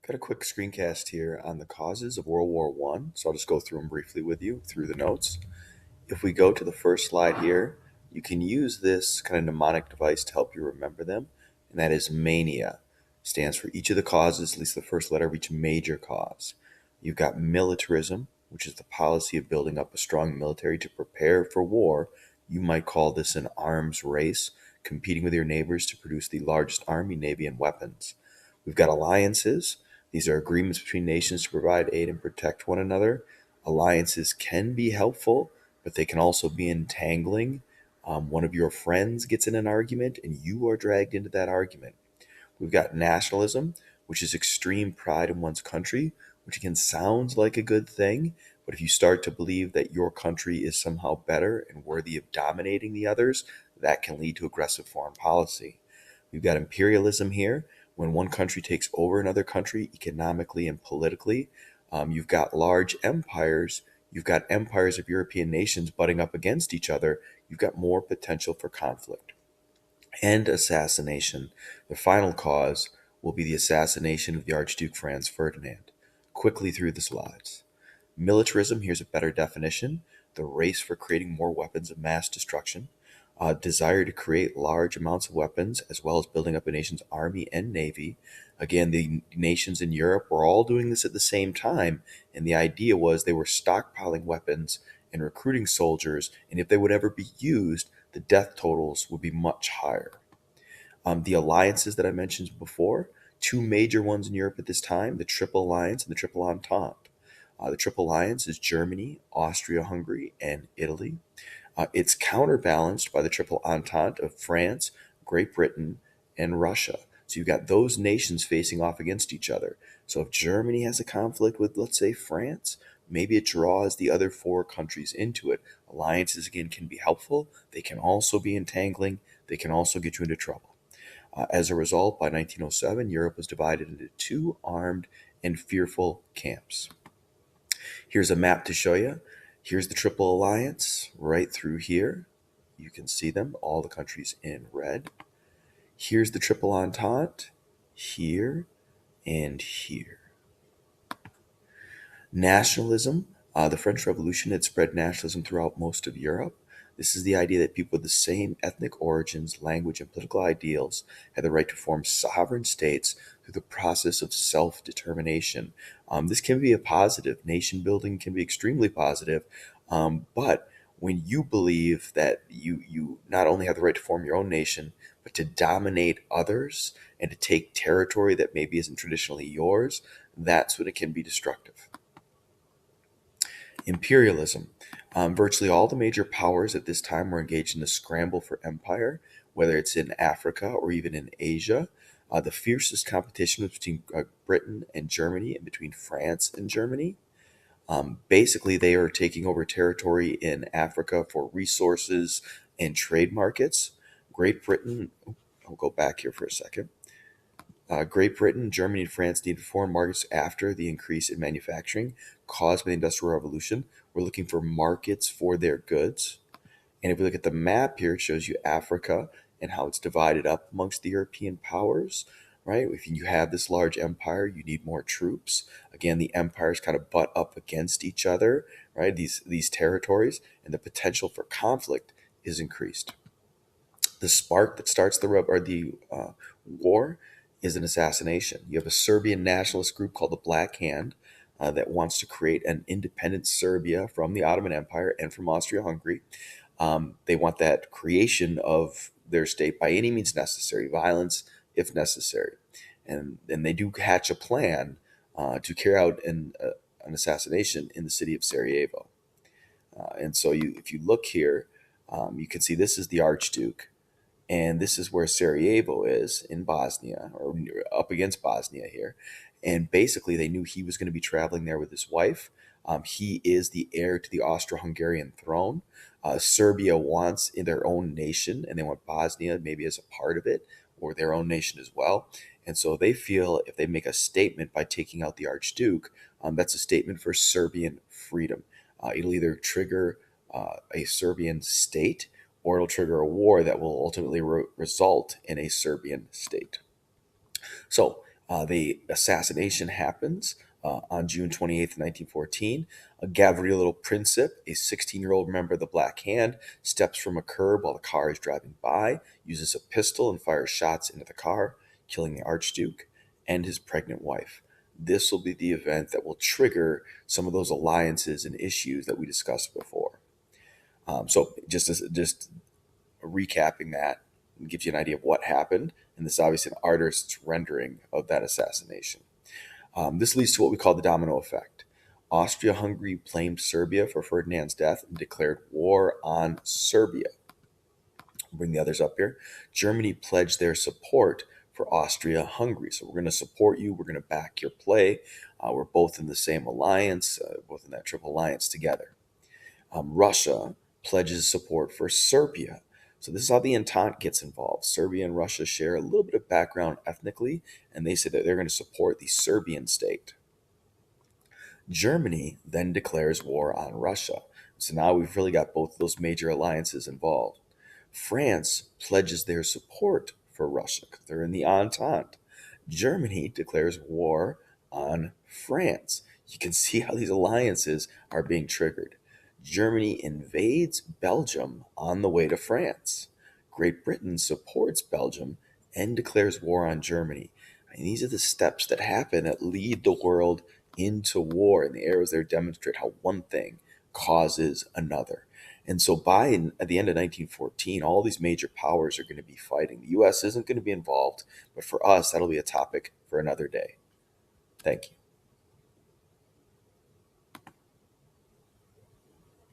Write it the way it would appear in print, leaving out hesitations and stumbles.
Got a quick screencast here on the causes of World War One, so I'll just go through them briefly with you through the notes. If we go to the first slide here, you can use this kind of mnemonic device to help you remember them, and that is mania. Stands for each of the causes, at least the first letter of each major cause. You've got militarism, which is the policy of building up a strong military to prepare for war. You might call this an arms race, competing with your neighbors to produce the largest army, navy, and weapons. We've got alliances. These are agreements between nations to provide aid and protect one another. Alliances can be helpful, but they can also be entangling. One of your friends gets in an argument and you are dragged into that argument. We've got nationalism, which is extreme pride in one's country, which again sounds like a good thing, but if you start to believe that your country is somehow better and worthy of dominating the others, that can lead to aggressive foreign policy. We've got imperialism here, when one country takes over another country economically and politically. You've got large empires. You've got empires of European nations butting up against each other. You've got more potential for conflict. And assassination. The final cause will be the assassination of the Archduke Franz Ferdinand. Quickly through the slides. Militarism, here's a better definition: the race for creating more weapons of mass destruction, desire to create large amounts of weapons, as well as building up a nation's army and navy. Again, the nations in Europe were all doing this at the same time, and the idea was they were stockpiling weapons and recruiting soldiers, and if they would ever be used, the death totals would be much higher. The alliances that I mentioned before, two major ones in Europe at this time: the Triple Alliance and the Triple Entente. The Triple Alliance is Germany, Austria Hungary, and Italy. It's counterbalanced by the Triple Entente of France, Great Britain, and Russia. So you've got those nations facing off against each other. So if Germany has a conflict with, let's say, France, maybe it draws the other four countries into it. Alliances, again, can be helpful. They can also be entangling. They can also get you into trouble. As a result, by 1907, Europe was divided into two armed and fearful camps. Here's a map to show you. Here's the Triple Alliance right through here. You can see them, all the countries in red. Here's the Triple Entente, here and here. Nationalism. The French Revolution had spread nationalism throughout most of Europe. This is the idea that people with the same ethnic origins, language, and political ideals had the right to form sovereign states through the process of self determination. This can be a positive. Nation building can be extremely positive. But when you believe that you not only have the right to form your own nation, but to dominate others and to take territory that maybe isn't traditionally yours, that's when it can be destructive. Imperialism. Virtually all the major powers at this time were engaged in the scramble for empire, whether it's in Africa or even in Asia. The fiercest competition was between Britain and Germany and between France and Germany. Basically, they are taking over territory in Africa for resources and trade markets. Great Britain, I'll go back here for a second. Great Britain, Germany, and France needed foreign markets after the increase in manufacturing caused by the Industrial Revolution. We're looking for markets for their goods. And if we look at the map here, it shows you Africa and how it's divided up amongst the European powers, right? If you have this large empire, you need more troops. Again, the empires kind of butt up against each other, right? These territories, and the potential for conflict is increased. The spark that starts the war is an assassination. You have a Serbian nationalist group called the Black Hand that wants to create an independent Serbia from the Ottoman Empire and from Austria-Hungary. They want that creation of their state by any means necessary, violence if necessary. And they do hatch a plan to carry out an assassination in the city of Sarajevo. And so if you look here, you can see this is the Archduke. And this is where Sarajevo is in Bosnia, or up against Bosnia here. And basically, they knew he was going to be traveling there with his wife. He is the heir to the Austro-Hungarian throne. Serbia wants in their own nation, and they want Bosnia maybe as a part of it, or their own nation as well. And so they feel if they make a statement by taking out the Archduke, that's a statement for Serbian freedom. It'll either trigger a Serbian state, or it'll trigger a war that will ultimately result in a Serbian state. So The assassination happens on June 28th, 1914. Gavrilo Princip, a 16-year-old member of the Black Hand, steps from a curb while the car is driving by, uses a pistol, and fires shots into the car, killing the Archduke and his pregnant wife. This will be the event that will trigger some of those alliances and issues that we discussed before. Just recapping that gives you an idea of what happened, and this is obviously an artist's rendering of that assassination. This leads to what we call the domino effect. Austria-Hungary blamed Serbia for Ferdinand's death and declared war on Serbia. I'll bring the others up here. Germany pledged their support for Austria-Hungary. So we're going to support you. We're going to back your play. We're both in the same alliance, both in that triple alliance together. Russia pledges support for Serbia. So this is how the Entente gets involved. Serbia and Russia share a little bit of background ethnically, and they say that they're going to support the Serbian state. Germany then declares war on Russia. So now we've really got both of those major alliances involved. France pledges their support for Russia because they're in the Entente. Germany declares war on France. You can see how these alliances are being triggered. Germany invades Belgium on the way to France. Great Britain supports Belgium and declares war on Germany. These are the steps that happen that lead the world into war, and the arrows there demonstrate how one thing causes another. And so at the end of 1914, all these major powers are going to be fighting. The U.S. isn't going to be involved, but for us, that'll be a topic for another day. Thank you.